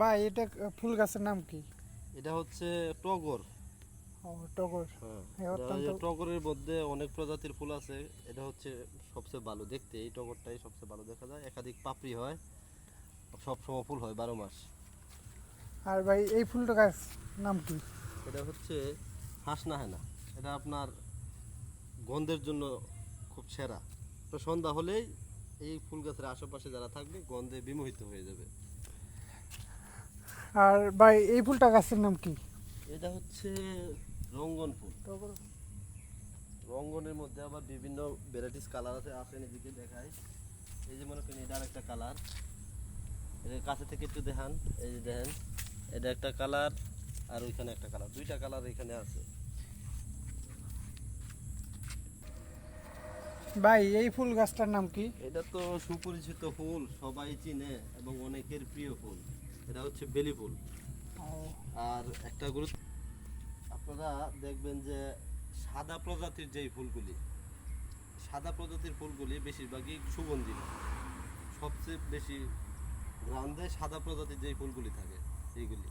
ভাই এটা ফুল গাছের নাম কি? এটা হচ্ছে টগর। ও, টগর। হ্যাঁ, এই এটা অত্যন্ত। টগরের মধ্যে অনেক প্রজাতির ফুল আছে। এটা হচ্ছে সবচেয়ে ভালো দেখতে, এই টগরটাই সবচেয়ে ভালো দেখা যায়, একাধিক পাপড়ি হয়, সব সময় ফুল হয় 12 মাস। আর ভাই এই ফুলটা গাছ নাম কি? এটা হচ্ছে হাসনা হেনা। এটা আপনার গন্ধের জন্য খুব সেরা। তো সন্ধ্যা হলেই এই ফুল গাছের আশেপাশে যারা থাকবে গন্ধে বিমোহিত হয়ে যাবে। আর ভাই এই ফুলটা গাছের নাম কি? এটা হচ্ছে রঙ্গন ফুল। টগর। রঙ্গনের মধ্যে আবার বিভিন্ন ভ্যারাইটিস কালার আছে, আসেন এদিকে দেখায়। এই যে মনে করেন এটা আরেকটা কালার, এটা কাছে থেকে একটু দেখান। এই যে দেখেন, এটা একটা কালার, আর ওইখানে একটা কালার, দুইটা কালার এখানে আছে। ভাই এই ফুল গাছটার নাম কি? এটা তো সুপরিচিত ফুল, সবাই চিনে এবং অনেকের প্রিয় ফুল। এটা হচ্ছে বেলি ফুল। ও, আর একটা গুরুত্ব, আপনারা দেখবেন যে সাদা প্রজাতির যেই ফুলগুলি, সাদা প্রজাতির ফুলগুলি বেশিরভাগই সুগন্ধি না। সবচেয়ে বেশি ঘ্রাণ দেয় সাদা প্রজাতির যেই ফুলগুলি থাকে এইগুলি।